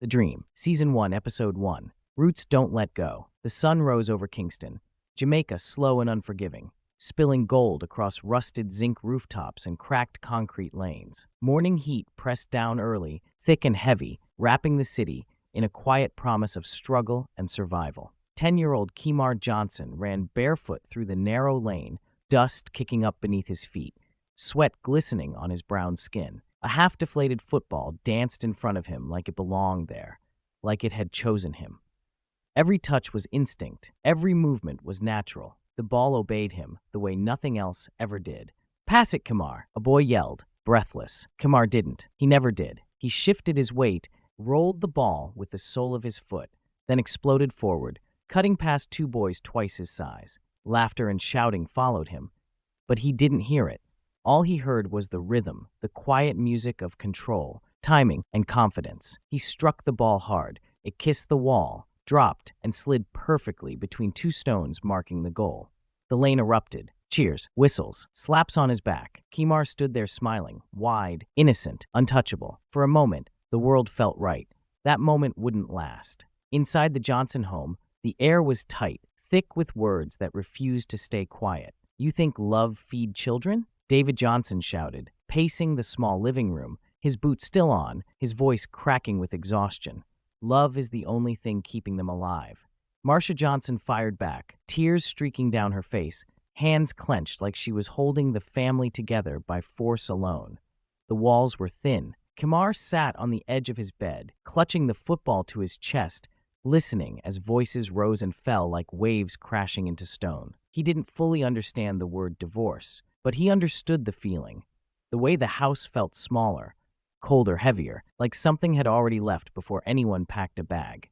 The Dream, Season 1, Episode 1. Roots Don't Let Go. The sun rose over Kingston, Jamaica, slow and unforgiving, spilling gold across rusted zinc rooftops and cracked concrete lanes. Morning heat pressed down early, thick and heavy, wrapping the city in a quiet promise of struggle and survival. 10-year-old Kemar Johnson ran barefoot through the narrow lane, dust kicking up beneath his feet, sweat glistening on his brown skin. A half-deflated football danced in front of him like it belonged there, like it had chosen him. Every touch was instinct, every movement was natural. The ball obeyed him the way nothing else ever did. "Pass it, Kemar," a boy yelled, breathless. Kemar didn't. He never did. He shifted his weight, rolled the ball with the sole of his foot, then exploded forward, cutting past two boys twice his size. Laughter and shouting followed him, but he didn't hear it. All he heard was the rhythm, the quiet music of control, timing, and confidence. He struck the ball hard. It kissed the wall, dropped, and slid perfectly between two stones marking the goal. The lane erupted. Cheers, whistles, slaps on his back. Kemar stood there smiling, wide, innocent, untouchable. For a moment, the world felt right. That moment wouldn't last. Inside the Johnson home, the air was tight, thick with words that refused to stay quiet. "You think love feed children?" David Johnson shouted, pacing the small living room, his boots still on, his voice cracking with exhaustion. "Love is the only thing keeping them alive." Marcia Johnson fired back, tears streaking down her face, hands clenched like she was holding the family together by force alone. The walls were thin. Kemar sat on the edge of his bed, clutching the football to his chest, listening as voices rose and fell like waves crashing into stone. He didn't fully understand the word divorce, but he understood the feeling. The way the house felt smaller, colder, heavier, like something had already left before anyone packed a bag.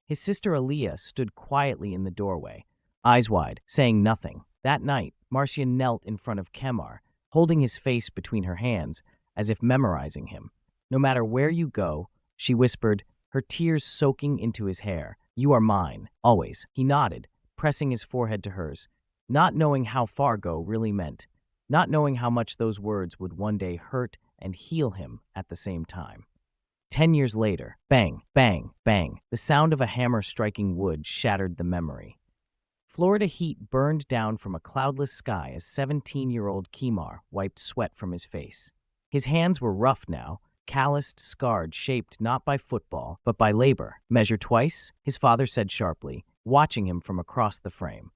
His sister Aaliyah stood quietly in the doorway, eyes wide, saying nothing. That night, Marcia knelt in front of Kemar, holding his face between her hands, as if memorizing him. "No matter where you go," she whispered, her tears soaking into his hair, "you are mine, always." He nodded, pressing his forehead to hers, not knowing how far go really meant, not knowing how much those words would one day hurt and heal him at the same time. 10 years later, bang, bang, bang, the sound of a hammer striking wood shattered the memory. Florida heat burned down from a cloudless sky as 17-year-old Kemar wiped sweat from his face. His hands were rough now, calloused, scarred, shaped not by football, but by labor. "Measure twice," his father said sharply, watching him from across the frame.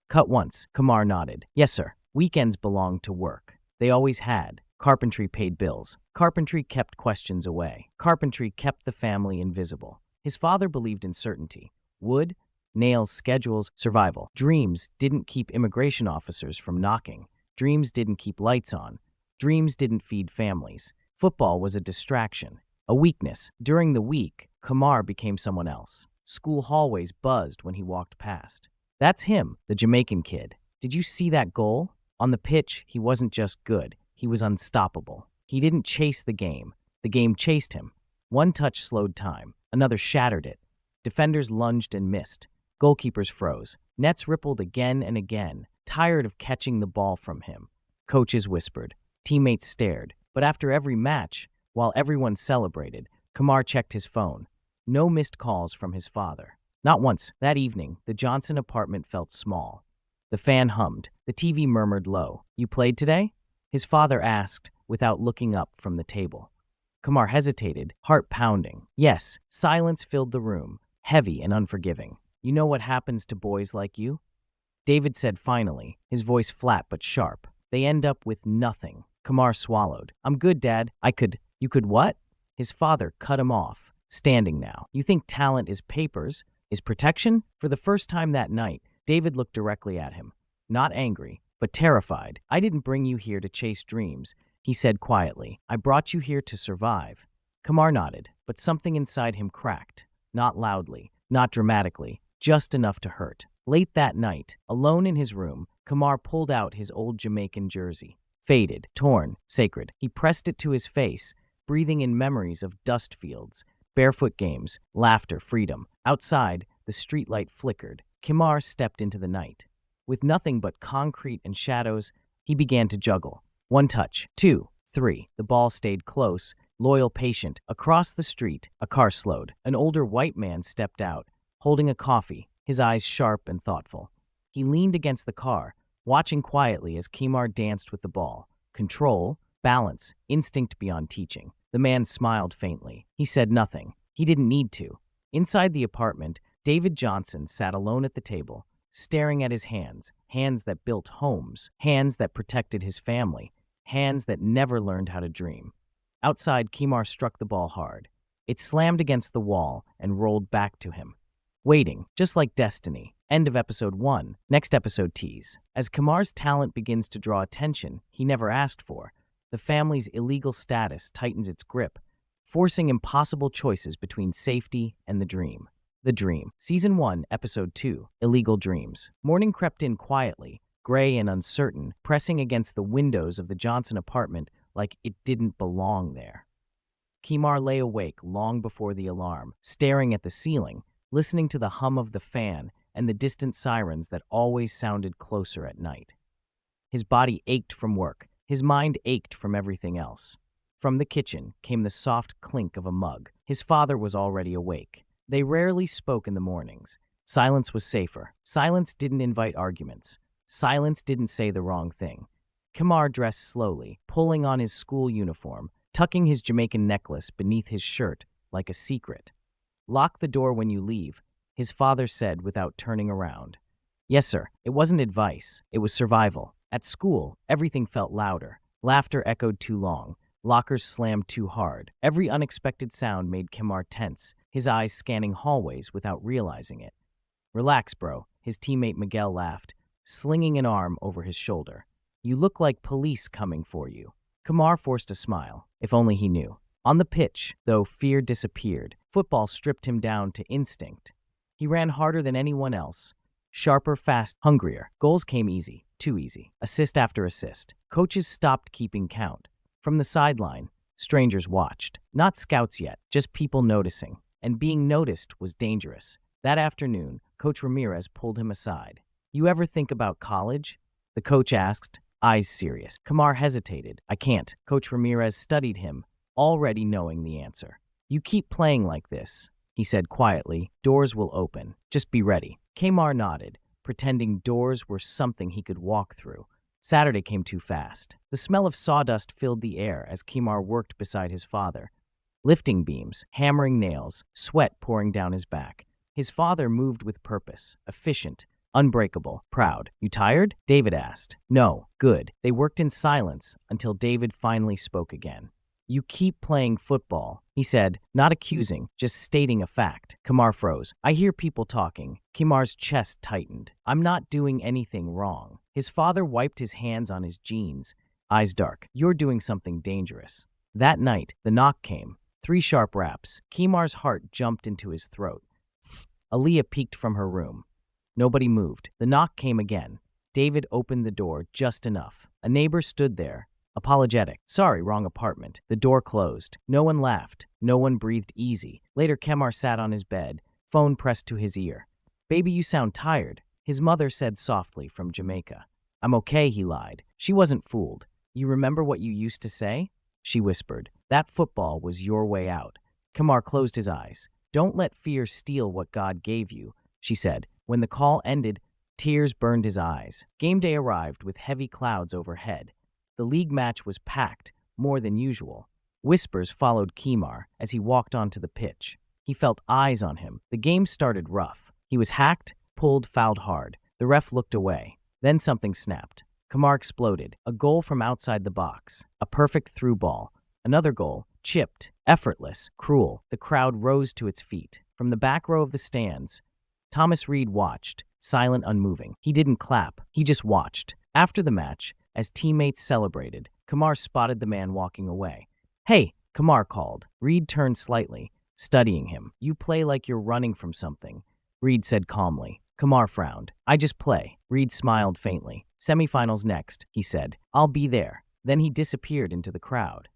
"Cut once," Kemar nodded. "Yes, sir." Weekends belonged to work. They always had. Carpentry paid bills. Carpentry kept questions away. Carpentry kept the family invisible. His father believed in certainty. Wood, nails, schedules, survival. Dreams didn't keep immigration officers from knocking. Dreams didn't keep lights on. Dreams didn't feed families. Football was a distraction, a weakness. During the week, Kemar became someone else. School hallways buzzed when he walked past. "That's him, the Jamaican kid. Did you see that goal?" On the pitch, he wasn't just good. He was unstoppable. He didn't chase the game chased him. One touch slowed time. Another shattered it. Defenders lunged and missed. Goalkeepers froze. Nets rippled again and again, tired of catching the ball from him. Coaches whispered. Teammates stared. But after every match, while everyone celebrated, Kemar checked his phone. No missed calls from his father. Not once. That evening, the Johnson apartment felt small. The fan hummed. The TV murmured low. "You played today?" His father asked, without looking up from the table. Kemar hesitated, heart pounding. Yes, silence filled the room, heavy and unforgiving. "You know what happens to boys like you?" David said finally, his voice flat but sharp. "They end up with nothing." Kemar swallowed. "I'm good, Dad. You could what?" His father cut him off, standing now. "You think talent is papers, is protection?" For the first time that night, David looked directly at him. Not angry, but terrified. "I didn't bring you here to chase dreams," he said quietly. "I brought you here to survive." Kemar nodded, but something inside him cracked. Not loudly, not dramatically, just enough to hurt. Late that night, alone in his room, Kemar pulled out his old Jamaican jersey. Faded, torn, sacred. He pressed it to his face, breathing in memories of dust fields, barefoot games, laughter, freedom. Outside, the streetlight flickered. Kemar stepped into the night. With nothing but concrete and shadows, he began to juggle. One touch, two, three. The ball stayed close, loyal patient. Across the street, a car slowed. An older white man stepped out, holding a coffee, his eyes sharp and thoughtful. He leaned against the car, watching quietly as Kemar danced with the ball. Control, balance, instinct beyond teaching. The man smiled faintly. He said nothing. He didn't need to. Inside the apartment, David Johnson sat alone at the table, staring at his hands, hands that built homes, hands that protected his family, hands that never learned how to dream. Outside, Kemar struck the ball hard. It slammed against the wall and rolled back to him. Waiting, just like destiny. End of episode 1. Next episode tease. As Kemar's talent begins to draw attention he never asked for, the family's illegal status tightens its grip, forcing impossible choices between safety and the dream. The Dream. Season 1, Episode 2, Illegal Dreams. Morning crept in quietly, gray and uncertain, pressing against the windows of the Johnson apartment like it didn't belong there. Kemar lay awake long before the alarm, staring at the ceiling, listening to the hum of the fan and the distant sirens that always sounded closer at night. His body ached from work. His mind ached from everything else. From the kitchen came the soft clink of a mug. His father was already awake. They rarely spoke in the mornings. Silence was safer. Silence didn't invite arguments. Silence didn't say the wrong thing. Kemar dressed slowly, pulling on his school uniform, tucking his Jamaican necklace beneath his shirt like a secret. "Lock the door when you leave," his father said without turning around. "Yes, sir." It wasn't advice. It was survival. At school, everything felt louder. Laughter echoed too long. Lockers slammed too hard. Every unexpected sound made Kemar tense, his eyes scanning hallways without realizing it. "Relax, bro," his teammate Miguel laughed, slinging an arm over his shoulder. "You look like police coming for you." Kemar forced a smile. If only he knew. On the pitch, though fear disappeared, football stripped him down to instinct. He ran harder than anyone else. Sharper, fast, hungrier. Goals came easy, too easy. Assist after assist. Coaches stopped keeping count. From the sideline, strangers watched. Not scouts yet, just people noticing. And being noticed was dangerous. That afternoon, Coach Ramirez pulled him aside. "You ever think about college?" the coach asked, eyes serious. Kemar hesitated. "I can't." Coach Ramirez studied him, already knowing the answer. "You keep playing like this," he said quietly. "Doors will open. Just be ready." Kemar nodded, pretending doors were something he could walk through. Saturday came too fast. The smell of sawdust filled the air as Kemar worked beside his father. Lifting beams, hammering nails, sweat pouring down his back. His father moved with purpose, efficient, unbreakable, proud. "You tired?" David asked. "No." "Good." They worked in silence until David finally spoke again. "You keep playing football," he said, not accusing, just stating a fact. Kemar froze. "I hear people talking." Kemar's chest tightened. "I'm not doing anything wrong." His father wiped his hands on his jeans, eyes dark. "You're doing something dangerous." That night, the knock came. 3 sharp raps. Kemar's heart jumped into his throat. Aaliyah peeked from her room. Nobody moved. The knock came again. David opened the door just enough. A neighbor stood there, apologetic. "Sorry, wrong apartment." The door closed. No one laughed. No one breathed easy. Later, Kemar sat on his bed, phone pressed to his ear. "Baby, you sound tired," his mother said softly from Jamaica. "I'm okay," he lied. She wasn't fooled. "You remember what you used to say?" she whispered. "That football was your way out." Kemar closed his eyes. "Don't let fear steal what God gave you," she said. When the call ended, tears burned his eyes. Game day arrived with heavy clouds overhead. The league match was packed, more than usual. Whispers followed Kemar as he walked onto the pitch. He felt eyes on him. The game started rough. He was hacked, pulled, fouled hard. The ref looked away. Then something snapped. Kemar exploded. A goal from outside the box. A perfect through ball. Another goal. Chipped. Effortless. Cruel. The crowd rose to its feet. From the back row of the stands, Thomas Reed watched, silent, unmoving. He didn't clap. He just watched. After the match, as teammates celebrated, Kemar spotted the man walking away. "Hey," Kemar called. Reed turned slightly, studying him. "You play like you're running from something," Reed said calmly. Kemar frowned. "I just play." Reed smiled faintly. "Semifinals next," he said. "I'll be there." Then he disappeared into the crowd.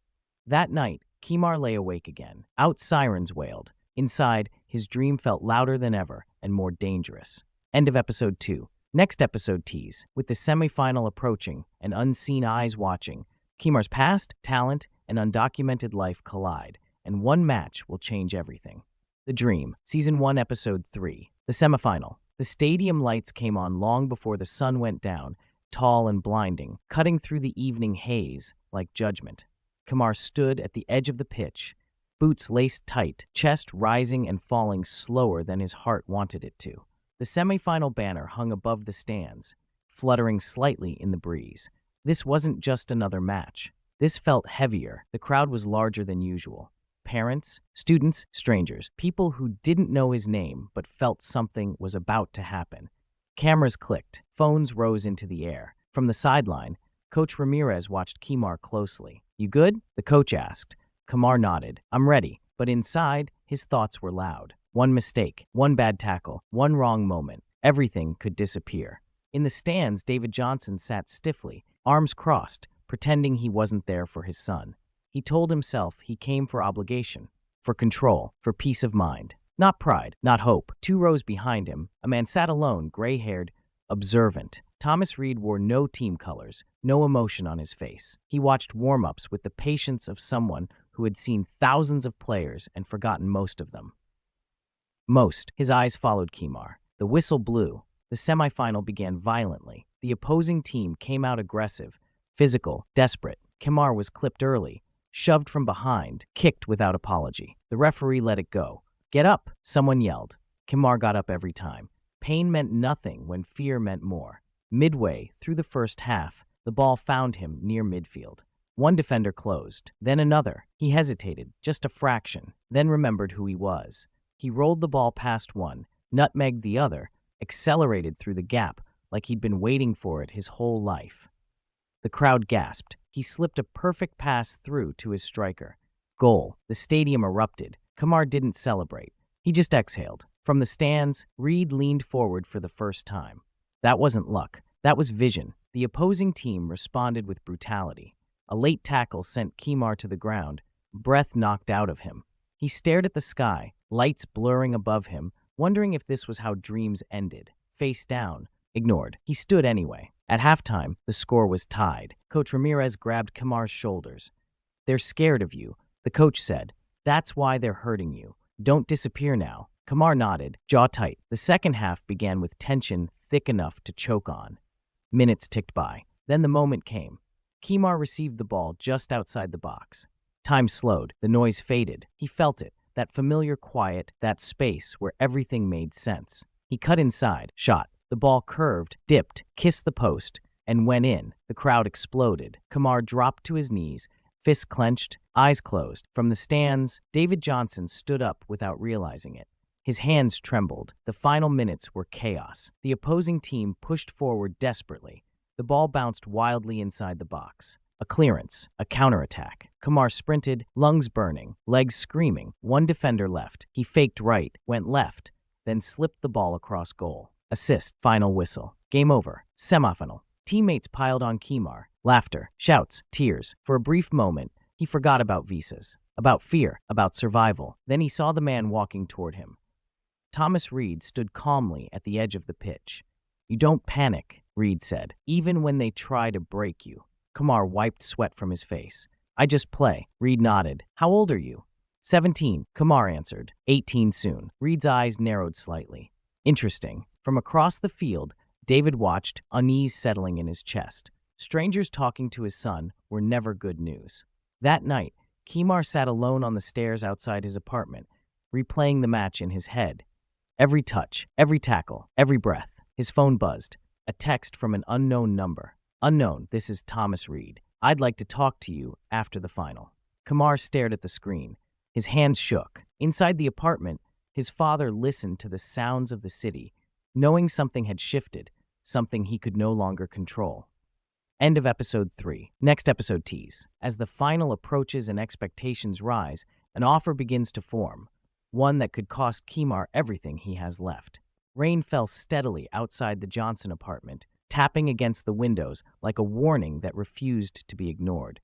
That night, Kemar lay awake again. Out, sirens wailed. Inside, his dream felt louder than ever and more dangerous. End of episode 2. Next episode tease. With the semifinal approaching and unseen eyes watching, Kemar's past, talent, and and undocumented life collide, and one match will change everything. The Dream, Season 1, Episode 3, the semifinal. The stadium lights came on long before the sun went down, tall and blinding, cutting through the evening haze like judgment. Kemar stood at the edge of the pitch, boots laced tight, chest rising and falling slower than his heart wanted it to. The semifinal banner hung above the stands, fluttering slightly in the breeze. This wasn't just another match. This felt heavier. The crowd was larger than usual. Parents, students, strangers, people who didn't know his name but felt something was about to happen. Cameras clicked. Phones rose into the air. From the sideline, Coach Ramirez watched Kemar closely. "You good?" the coach asked. Kemar nodded. "I'm ready." But inside, his thoughts were loud. One mistake, one bad tackle, one wrong moment. Everything could disappear. In the stands, David Johnson sat stiffly, arms crossed, pretending he wasn't there for his son. He told himself he came for obligation, for control, for peace of mind. Not pride, not hope. 2 rows behind him, a man sat alone, gray-haired, observant. Thomas Reed wore no team colors, no emotion on his face. He watched warm-ups with the patience of someone who had seen thousands of players and forgotten most of them. His eyes followed Kemar. The whistle blew. The semifinal began violently. The opposing team came out aggressive, physical, desperate. Kemar was clipped early, shoved from behind, kicked without apology. The referee let it go. "Get up," someone yelled. Kemar got up every time. Pain meant nothing when fear meant more. Midway through the first half, the ball found him near midfield. One defender closed, then another. He hesitated, just a fraction, then remembered who he was. He rolled the ball past one, nutmegged the other, accelerated through the gap like he'd been waiting for it his whole life. The crowd gasped. He slipped a perfect pass through to his striker. Goal. The stadium erupted. Kemar didn't celebrate. He just exhaled. From the stands, Reed leaned forward for the first time. That wasn't luck. That was vision. The opposing team responded with brutality. A late tackle sent Kemar to the ground, breath knocked out of him. He stared at the sky, lights blurring above him, wondering if this was how dreams ended. Face down, ignored. He stood anyway. At halftime, the score was tied. Coach Ramirez grabbed Kemar's shoulders. "They're scared of you," the coach said. "That's why they're hurting you. Don't disappear now." Kemar nodded, jaw tight. The second half began with tension thick enough to choke on. Minutes ticked by. Then the moment came. Kemar received the ball just outside the box. Time slowed. The noise faded. He felt it. That familiar quiet, that space where everything made sense. He cut inside, shot. The ball curved, dipped, kissed the post, and went in. The crowd exploded. Kemar dropped to his knees, fists clenched, eyes closed. From the stands, David Johnson stood up without realizing it. His hands trembled. The final minutes were chaos. The opposing team pushed forward desperately. The ball bounced wildly inside the box. A clearance, a counterattack. Kemar sprinted, lungs burning, legs screaming. One defender left. He faked right, went left, then slipped the ball across goal. Assist, final whistle. Game over. Semifinal. Teammates piled on Kemar. Laughter, shouts, tears. For a brief moment, he forgot about visas, about fear, about survival. Then he saw the man walking toward him. Thomas Reed stood calmly at the edge of the pitch. "You don't panic," Reed said, "even when they try to break you." Kemar wiped sweat from his face. "I just play." Reed nodded. "How old are you?" 17, Kemar answered. 18 soon. Reed's eyes narrowed slightly. Interesting. From across the field, David watched, unease settling in his chest. Strangers talking to his son were never good news. That night, Kemar sat alone on the stairs outside his apartment, replaying the match in his head. Every touch, every tackle, every breath. His phone buzzed. A text from an unknown number. "Unknown, this is Thomas Reed. I'd like to talk to you after the final." Kemar stared at the screen. His hands shook. Inside the apartment, his father listened to the sounds of the city, knowing something had shifted, something he could no longer control. End of episode 3. Next episode tease. As the final approaches and expectations rise, an offer begins to form, one that could cost Kemar everything he has left. Rain fell steadily outside the Johnson apartment, tapping against the windows like a warning that refused to be ignored.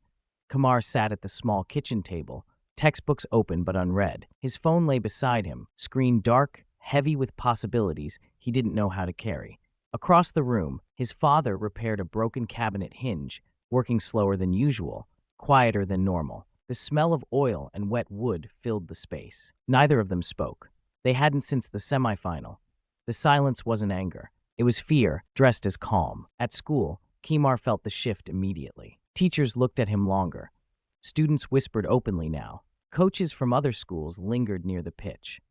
Kemar sat at the small kitchen table, textbooks open but unread. His phone lay beside him, screen dark, heavy with possibilities he didn't know how to carry. Across the room, his father repaired a broken cabinet hinge, working slower than usual, quieter than normal. The smell of oil and wet wood filled the space. Neither of them spoke. They hadn't since the semifinal. The silence wasn't anger. It was fear, dressed as calm. At school, Kemar felt the shift immediately. Teachers looked at him longer. Students whispered openly now. Coaches from other schools lingered near the pitch.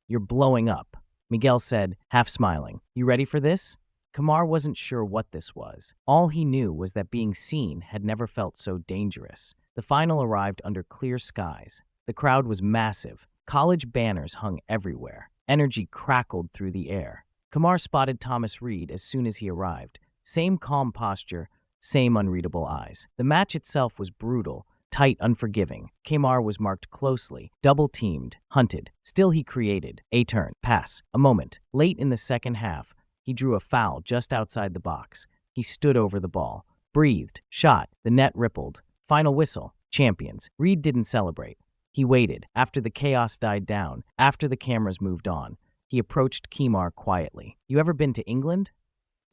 "You're blowing up," Miguel said, half smiling. "You ready for this?" Kemar wasn't sure what this was. All he knew was that being seen had never felt so dangerous. The final arrived under clear skies. The crowd was massive. College banners hung everywhere. Energy crackled through the air. Kemar spotted Thomas Reed as soon as he arrived. Same calm posture, same unreadable eyes. The match itself was brutal, tight, unforgiving. Kemar was marked closely, double-teamed, hunted. Still he created. A turn, pass, a moment. Late in the second half, he drew a foul just outside the box. He stood over the ball, breathed, shot. The net rippled. Final whistle. Champions. Reed didn't celebrate. He waited. After the chaos died down, after the cameras moved on, he approached Kemar quietly. "You ever been to England?"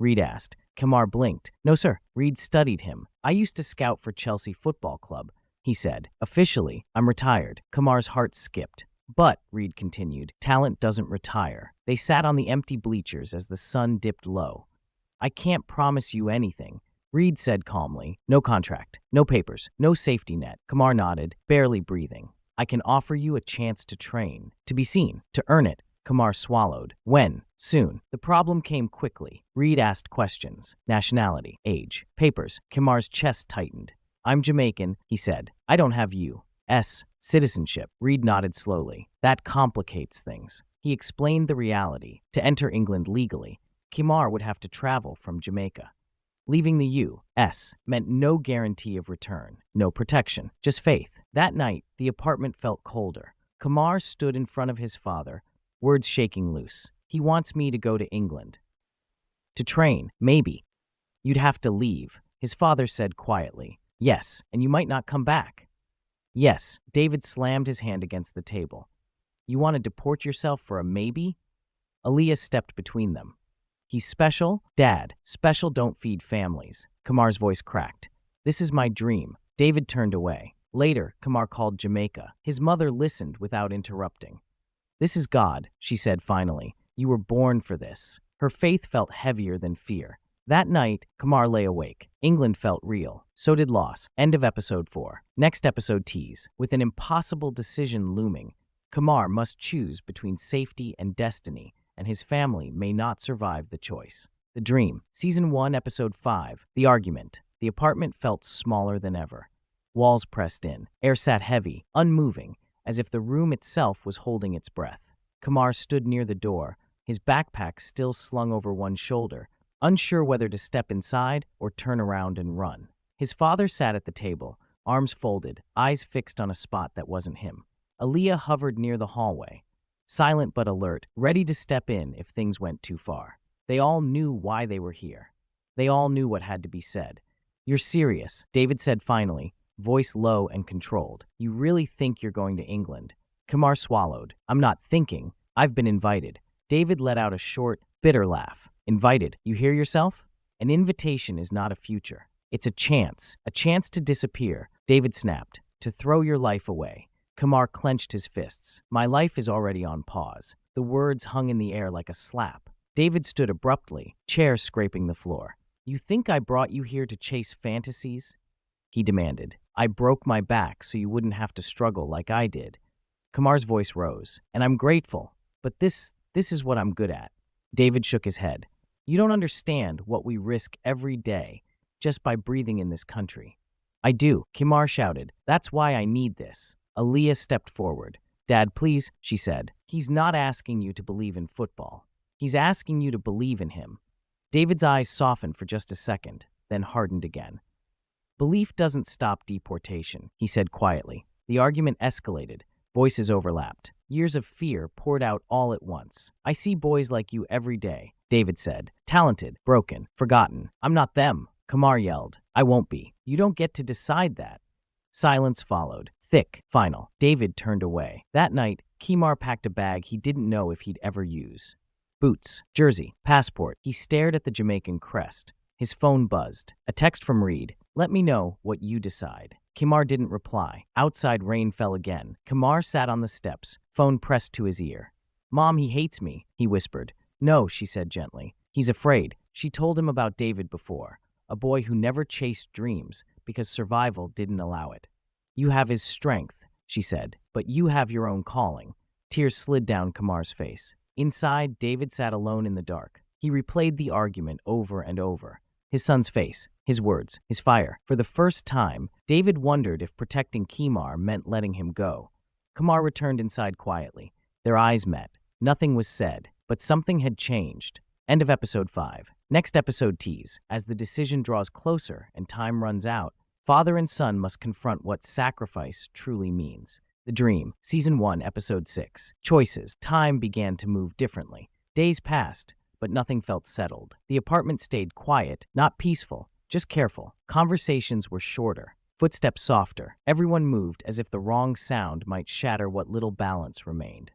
Reed asked. Kemar blinked. "No, sir." Reed studied him. "I used to scout for Chelsea Football Club," he said. "Officially, I'm retired." Kamar's heart skipped. "But," Reed continued, "talent doesn't retire." They sat on the empty bleachers as the sun dipped low. "I can't promise you anything," Reed said calmly. "No contract, no papers, no safety net." Kemar nodded, barely breathing. "I can offer you a chance to train, to be seen, to earn it." Kemar swallowed. "When?" "Soon." The problem came quickly. Reed asked questions. Nationality, age, papers. Kemar's chest tightened. "I'm Jamaican," he said. "I don't have U.S. citizenship." Reed nodded slowly. "That complicates things." He explained the reality. To enter England legally, Kemar would have to travel from Jamaica. Leaving the U.S. meant no guarantee of return, no protection, just faith. That night, the apartment felt colder. Kemar stood in front of his father, words shaking loose. "He wants me to go to England. To train, maybe. You'd have to leave," his father said quietly. "Yes, and you might not come back." "Yes." David slammed his hand against the table. "You want to deport yourself for a maybe?" Aaliyah stepped between them. "He's special, Dad. Special don't feed families." Kemar's voice cracked. "This is my dream." David turned away. Later, Kemar called Jamaica. His mother listened without interrupting. "This is God," she said finally. "You were born for this." Her faith felt heavier than fear. That night, Kemar lay awake. England felt real. So did loss. End of episode 4. Next episode tease. With an impossible decision looming, Kemar must choose between safety and destiny, and his family may not survive the choice. The Dream. Season 1, Episode 5. The Argument. The apartment felt smaller than ever. Walls pressed in. Air sat heavy, unmoving, as if the room itself was holding its breath. Kemar stood near the door, his backpack still slung over one shoulder, unsure whether to step inside or turn around and run. His father sat at the table, arms folded, eyes fixed on a spot that wasn't him. Aaliyah hovered near the hallway, silent but alert, ready to step in if things went too far. They all knew why they were here. They all knew what had to be said. "You're serious," David said finally, voice low and controlled. "You really think you're going to England?" Kemar swallowed. "I'm not thinking. I've been invited." David let out a short, bitter laugh. "Invited? You hear yourself? An invitation is not a future. It's a chance to disappear." David snapped. "To throw your life away." Kemar clenched his fists. "My life is already on pause." The words hung in the air like a slap. David stood abruptly, chair scraping the floor. "You think I brought you here to chase fantasies?" he demanded. "I broke my back so you wouldn't have to struggle like I did." Kemar's voice rose. "And I'm grateful, but this is what I'm good at." David shook his head. "You don't understand what we risk every day just by breathing in this country." "I do," Kemar shouted. "That's why I need this." Aaliyah stepped forward. "Dad, please," she said. "He's not asking you to believe in football. He's asking you to believe in him." David's eyes softened for just a second, then hardened again. "Belief doesn't stop deportation," he said quietly. The argument escalated. Voices overlapped. Years of fear poured out all at once. "I see boys like you every day," David said. "Talented, broken, forgotten. I'm not them." Kemar yelled. "I won't be. You don't get to decide that." Silence followed. Thick, final. David turned away. That night, Kemar packed a bag he didn't know if he'd ever use. Boots, jersey, passport. He stared at the Jamaican crest. His phone buzzed. A text from Reed. "Let me know what you decide." Kemar didn't reply. Outside, rain fell again. Kemar sat on the steps, phone pressed to his ear. "Mom, he hates me," he whispered. "No," she said gently. "He's afraid." She told him about David before, a boy who never chased dreams because survival didn't allow it. "You have his strength," she said, "but you have your own calling." Tears slid down Kemar's face. Inside, David sat alone in the dark. He replayed the argument over and over. His son's face, his words, his fire. For the first time, David wondered if protecting Kemar meant letting him go. Kemar returned inside quietly. Their eyes met. Nothing was said, but something had changed. End of episode 5. Next episode tease. As the decision draws closer and time runs out, father and son must confront what sacrifice truly means. The Dream, Season 1, Episode 6. Choices. Time began to move differently. Days passed, but nothing felt settled. The apartment stayed quiet, not peaceful, just careful. Conversations were shorter, footsteps softer. Everyone moved as if the wrong sound might shatter what little balance remained.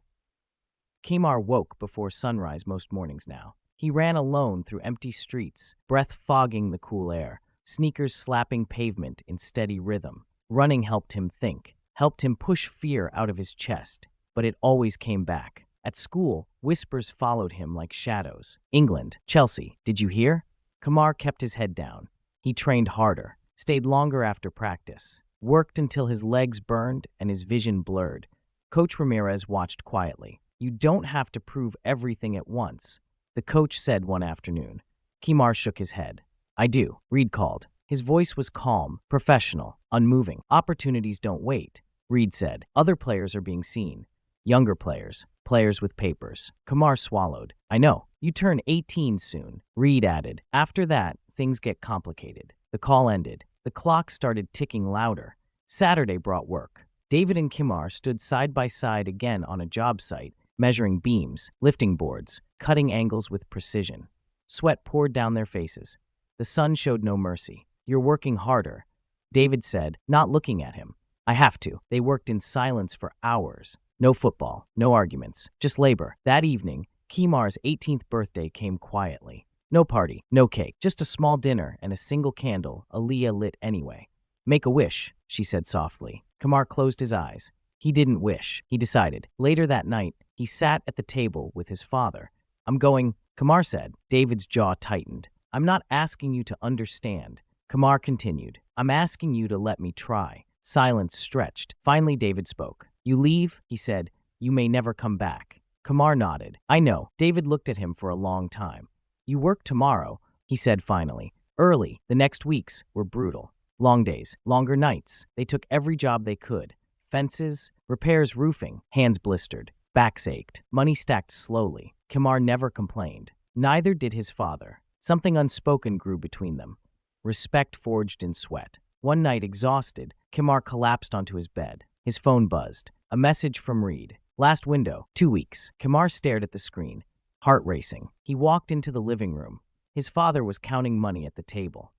Kemar woke before sunrise most mornings now. He ran alone through empty streets, breath fogging the cool air, sneakers slapping pavement in steady rhythm. Running helped him think, helped him push fear out of his chest, but it always came back. At school, whispers followed him like shadows. England, Chelsea, did you hear? Kemar kept his head down. He trained harder, stayed longer after practice, worked until his legs burned and his vision blurred. Coach Ramirez watched quietly. "You don't have to prove everything at once," the coach said one afternoon. Kemar shook his head. "I do," Reed called. His voice was calm, professional, unmoving. "Opportunities don't wait," Reed said. "Other players are being seen. Younger players, players with papers." Kemar swallowed. "I know. You turn 18 soon," Reed added. "After that, things get complicated." The call ended. The clock started ticking louder. Saturday brought work. David and Kemar stood side by side again on a job site, measuring beams, lifting boards, cutting angles with precision. Sweat poured down their faces. The sun showed no mercy. "You're working harder," David said, not looking at him. "I have to." They worked in silence for hours. No football, no arguments, just labor. That evening, Kemar's 18th birthday came quietly. No party, no cake, just a small dinner and a single candle Aaliyah lit anyway. "Make a wish," she said softly. Kemar closed his eyes. He didn't wish, he decided. Later that night, he sat at the table with his father. "I'm going," Kemar said. David's jaw tightened. "I'm not asking you to understand," Kemar continued. "I'm asking you to let me try." Silence stretched. Finally, David spoke. "You leave," he said. "You may never come back." Kemar nodded. "I know." David looked at him for a long time. "You work tomorrow," he said finally. "Early." The next weeks were brutal. Long days, longer nights. They took every job they could. Fences, repairs, roofing. Hands blistered. Backs ached. Money stacked slowly. Kemar never complained. Neither did his father. Something unspoken grew between them. Respect forged in sweat. One night, exhausted, Kemar collapsed onto his bed. His phone buzzed. A message from Reed. "Last window, 2 weeks." Kemar stared at the screen, heart racing. He walked into the living room. His father was counting money at the table.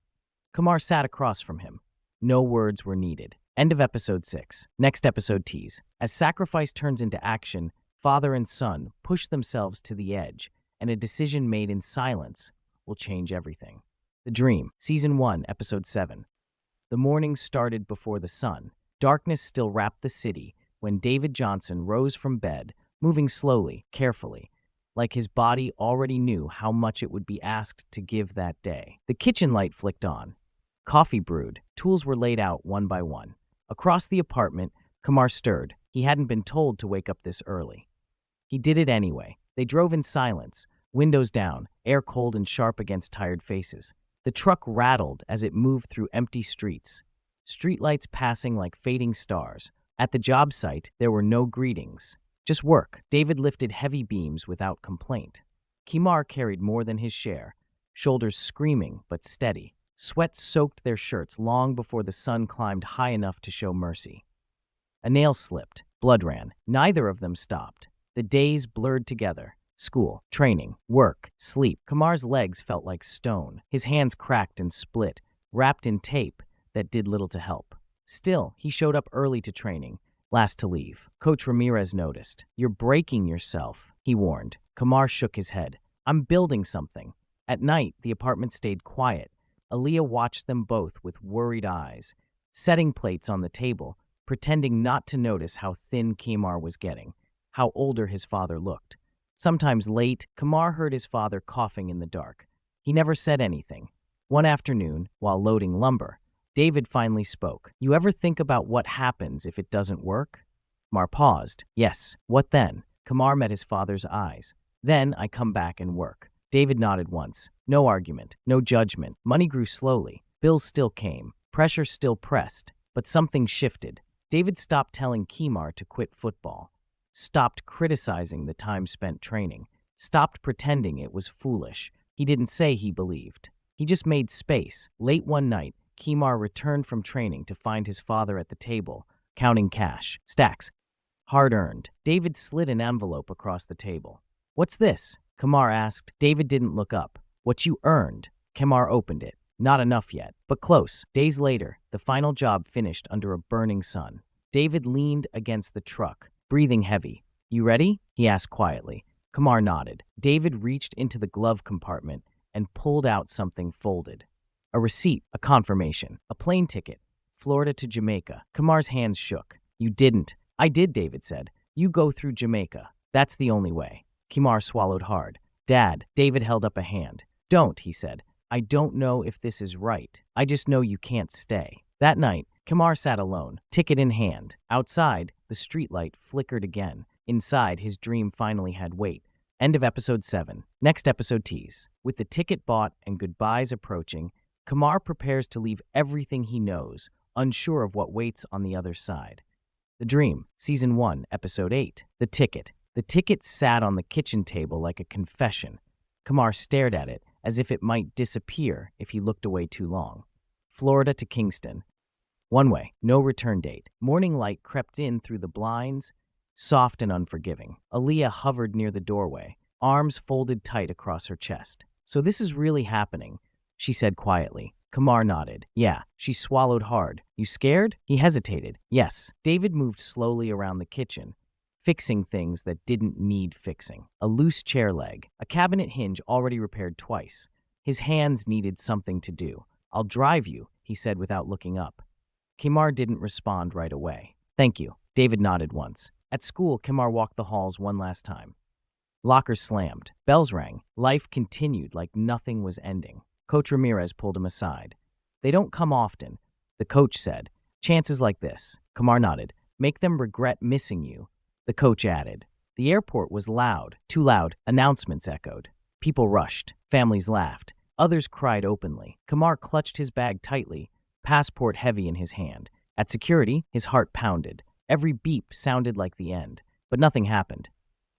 Kemar sat across from him. No words were needed. End of episode 6. Next episode tease. As sacrifice turns into action, father and son push themselves to the edge, and a decision made in silence will change everything. The Dream, Season 1, Episode 7. The morning started before the sun. Darkness still wrapped the city when David Johnson rose from bed, moving slowly, carefully, like his body already knew how much it would be asked to give that day. The kitchen light flicked on. Coffee brewed. Tools were laid out one by one. Across the apartment, Kemar stirred. He hadn't been told to wake up this early. He did it anyway. They drove in silence, windows down, air cold and sharp against tired faces. The truck rattled as it moved through empty streets, streetlights passing like fading stars. At the job site, there were no greetings, just work. David lifted heavy beams without complaint. Kemar carried more than his share, shoulders screaming but steady. Sweat soaked their shirts long before the sun climbed high enough to show mercy. A nail slipped, blood ran. Neither of them stopped. The days blurred together. School, training, work, sleep. Kemar's legs felt like stone. His hands cracked and split, wrapped in tape that did little to help. Still, he showed up early to training, last to leave. Coach Ramirez noticed. "You're breaking yourself," he warned. Kemar shook his head. "I'm building something." At night, the apartment stayed quiet. Aaliyah watched them both with worried eyes. setting plates on the table, pretending not to notice how thin Kemar was getting, how older his father looked. Sometimes late, Kemar heard his father coughing in the dark. He never said anything. One afternoon, while loading lumber, David finally spoke. "You ever think about what happens if it doesn't work?" Kemar paused. "Yes, what then?" Kemar met his father's eyes. "Then I come back and work." David nodded once. No argument, no judgment. Money grew slowly. Bills still came. Pressure still pressed. But something shifted. David stopped telling Kemar to quit football. Stopped criticizing the time spent training. Stopped pretending it was foolish. He didn't say he believed. He just made space. Late one night, Kemar returned from training to find his father at the table, counting cash. Stacks. Hard-earned. David slid an envelope across the table. "What's this?" Kemar asked. David didn't look up. "What you earned." Kemar opened it. Not enough yet, but close. Days later, the final job finished under a burning sun. David leaned against the truck, breathing heavy. "You ready?" he asked quietly. Kemar nodded. David reached into the glove compartment and pulled out something folded. A receipt, a confirmation, a plane ticket, Florida to Jamaica. Kemar's hands shook. "You didn't." "I did," David said. "You go through Jamaica. That's the only way." Kemar swallowed hard. "Dad," David held up a hand. "Don't," he said. "I don't know if this is right. I just know you can't stay." That night, Kemar sat alone, ticket in hand. Outside, the streetlight flickered again. Inside, his dream finally had weight. End of episode 7. Next episode tease. With the ticket bought and goodbyes approaching, Kemar prepares to leave everything he knows, unsure of what waits on the other side. The Dream, Season 1, Episode 8. The Ticket. The ticket sat on the kitchen table like a confession. Kemar stared at it as if it might disappear if he looked away too long. Florida to Kingston. One way, no return date. Morning light crept in through the blinds, soft and unforgiving. Aaliyah hovered near the doorway, arms folded tight across her chest. "So this is really happening," she said quietly. Kemar nodded. "Yeah." She swallowed hard. "You scared?" He hesitated. "Yes." David moved slowly around the kitchen, fixing things that didn't need fixing. A loose chair leg, a cabinet hinge already repaired twice. His hands needed something to do. "I'll drive you," he said without looking up. Kemar didn't respond right away. "Thank you." David nodded once. At school, Kemar walked the halls one last time. Lockers slammed. Bells rang. Life continued like nothing was ending. Coach Ramirez pulled him aside. "They don't come often," the coach said. "Chances like this." Kemar nodded. "Make them regret missing you," the coach added. The airport was loud. Too loud. Announcements echoed. People rushed. Families laughed. Others cried openly. Kemar clutched his bag tightly, passport heavy in his hand. At security, his heart pounded. Every beep sounded like the end, but nothing happened.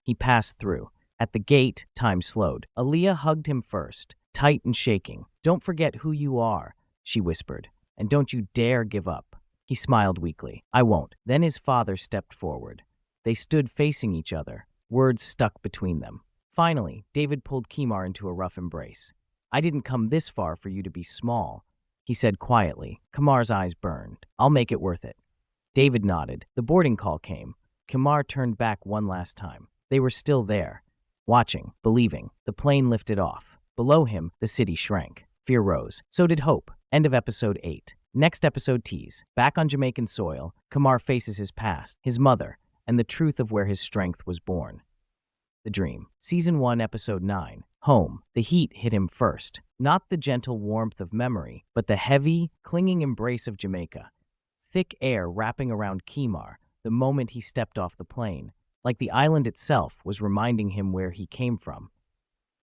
He passed through. At the gate, time slowed. Aaliyah hugged him first, tight and shaking. "Don't forget who you are," she whispered, "and don't you dare give up." He smiled weakly. "I won't." Then his father stepped forward. They stood facing each other, words stuck between them. Finally, David pulled Kemar into a rough embrace. "I didn't come this far for you to be small," he said quietly. Kemar's eyes burned. "I'll make it worth it." David nodded. The boarding call came. Kemar turned back one last time. They were still there, watching, believing. The plane lifted off. Below him, the city shrank. Fear rose. So did hope. End of episode 8. Next episode tease. Back on Jamaican soil, Kemar faces his past, his mother, and the truth of where his strength was born. The Dream. Season 1, Episode 9. Home. The heat hit him first. Not the gentle warmth of memory, but the heavy, clinging embrace of Jamaica. Thick air wrapping around Kemar the moment he stepped off the plane, like the island itself was reminding him where he came from.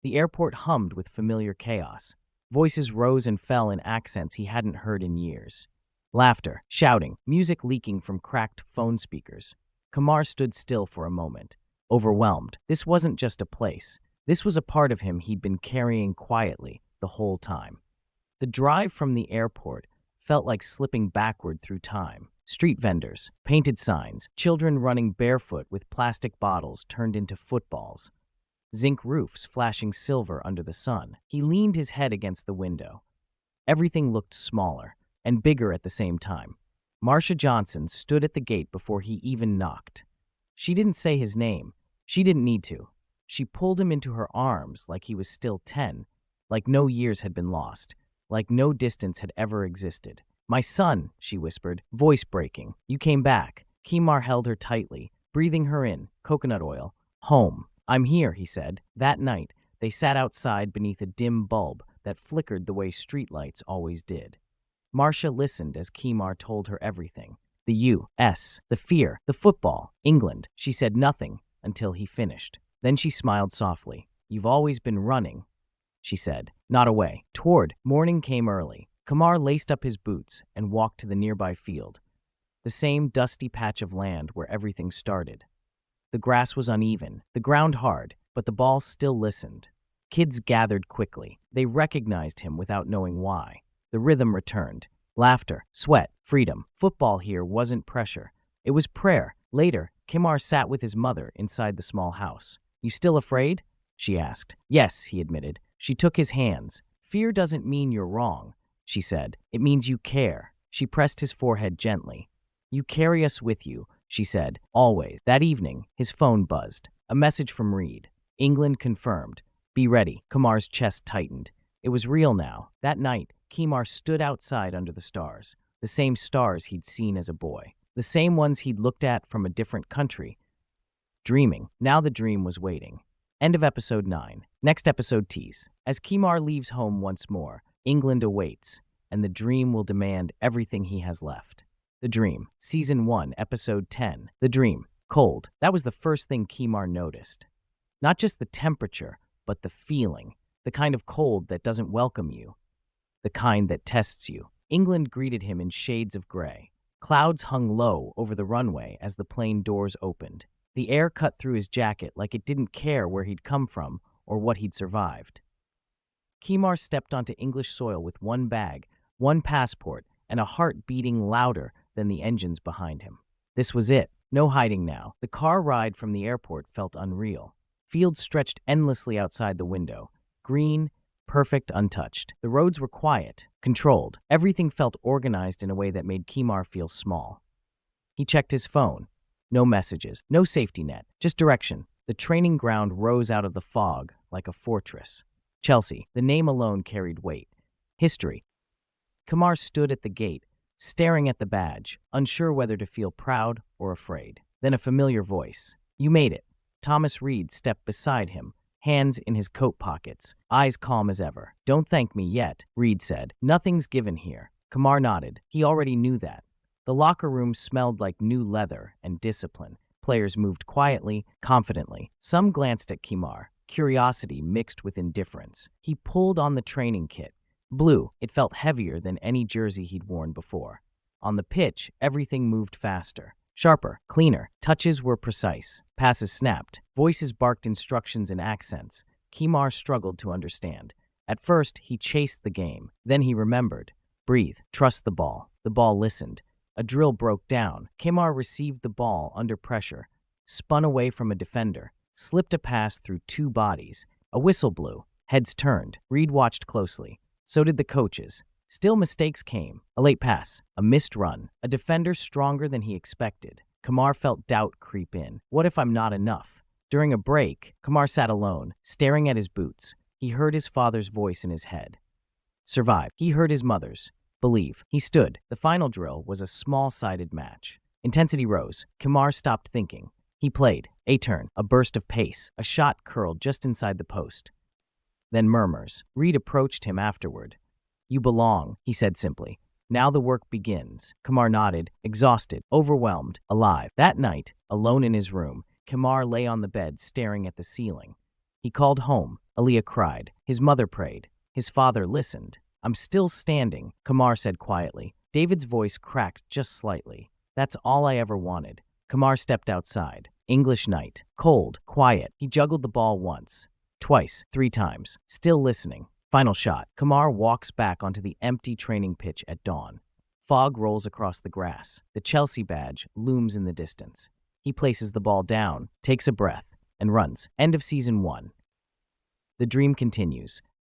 The airport hummed with familiar chaos. Voices rose and fell in accents he hadn't heard in years. Laughter, shouting, music leaking from cracked phone speakers. Kemar stood still for a moment, overwhelmed. This wasn't just a place. This was a part of him he'd been carrying quietly the whole time. The drive from the airport felt like slipping backward through time. Street vendors, painted signs, children running barefoot with plastic bottles turned into footballs. Zinc roofs flashing silver under the sun. He leaned his head against the window. Everything looked smaller and bigger at the same time. Kemar Johnson stood at the gate before he even knocked. She didn't say his name. She didn't need to. She pulled him into her arms like he was still 10, like no years had been lost, like no distance had ever existed. "My son," she whispered, voice breaking. "You came back." Kemar held her tightly, breathing her in, coconut oil. "Home. I'm here," he said. That night, they sat outside beneath a dim bulb that flickered the way streetlights always did. Marcia listened as Kemar told her everything. The U.S., the fear, the football, England. She said nothing until he finished. Then she smiled softly. "You've always been running," she said. "Not away. Toward." Morning came early. Kemar laced up his boots and walked to the nearby field, the same dusty patch of land where everything started. The grass was uneven, the ground hard, but the ball still listened. Kids gathered quickly. They recognized him without knowing why. The rhythm returned. Laughter, sweat, freedom. Football here wasn't pressure. It was prayer. Later, Kemar sat with his mother inside the small house. "You still afraid?" she asked. "Yes," he admitted. She took his hands. "Fear doesn't mean you're wrong," she said. "It means you care." She pressed his forehead gently. "You carry us with you," she said. "Always." That evening, his phone buzzed. A message from Reed. "England confirmed. Be ready." Kemar's chest tightened. It was real now. That night, Kemar stood outside under the stars. The same stars he'd seen as a boy. The same ones he'd looked at from a different country. Dreaming. Now the dream was waiting. End of episode 9. Next episode tease. As Kemar leaves home once more, England awaits, and the dream will demand everything he has left. The Dream. Season 1, Episode 10. The Dream. Cold. That was the first thing Kemar noticed. Not just the temperature, but the feeling. The kind of cold that doesn't welcome you. The kind that tests you. England greeted him in shades of gray. Clouds hung low over the runway as the plane doors opened. The air cut through his jacket like it didn't care where he'd come from or what he'd survived. Kemar stepped onto English soil with one bag, one passport, and a heart beating louder than the engines behind him. This was it. No hiding now. The car ride from the airport felt unreal. Fields stretched endlessly outside the window. Green, perfect, untouched. The roads were quiet, controlled. Everything felt organized in a way that made Kemar feel small. He checked his phone. No messages, no safety net, just direction. The training ground rose out of the fog like a fortress. Chelsea, the name alone carried weight. History. Kemar stood at the gate, staring at the badge, unsure whether to feel proud or afraid. Then a familiar voice. "You made it." Thomas Reed stepped beside him, hands in his coat pockets, eyes calm as ever. "Don't thank me yet," Reed said. "Nothing's given here." Kemar nodded. He already knew that. The locker room smelled like new leather and discipline. Players moved quietly, confidently. Some glanced at Kemar, curiosity mixed with indifference. He pulled on the training kit. Blue, it felt heavier than any jersey he'd worn before. On the pitch, everything moved faster. Sharper, cleaner. Touches were precise. Passes snapped. Voices barked instructions in accents. Kemar struggled to understand. At first, he chased the game. Then he remembered. Breathe. Trust the ball. The ball listened. A drill broke down. Kemar received the ball under pressure, spun away from a defender, slipped a pass through two bodies. A whistle blew. Heads turned. Reed watched closely. So did the coaches. Still mistakes came. A late pass. A missed run. A defender stronger than he expected. Kemar felt doubt creep in. What if I'm not enough? During a break, Kemar sat alone, staring at his boots. He heard his father's voice in his head. Survive. He heard his mother's. Believe. He stood. The final drill was a small-sided match. Intensity rose. Kemar stopped thinking. He played. A turn. A burst of pace. A shot curled just inside the post. Then murmurs. Reed approached him afterward. "You belong," he said simply. "Now the work begins." Kemar nodded, exhausted, overwhelmed, alive. That night, alone in his room, Kemar lay on the bed staring at the ceiling. He called home. Aaliyah cried. His mother prayed. His father listened. "I'm still standing," Kemar said quietly. David's voice cracked just slightly. "That's all I ever wanted." Kemar stepped outside. English night. Cold, quiet. He juggled the ball once, twice, 3 times. Still listening. Final shot. Kemar walks back onto the empty training pitch at dawn. Fog rolls across the grass. The Chelsea badge looms in the distance. He places the ball down, takes a breath, and runs. End of Season 1. The dream continues.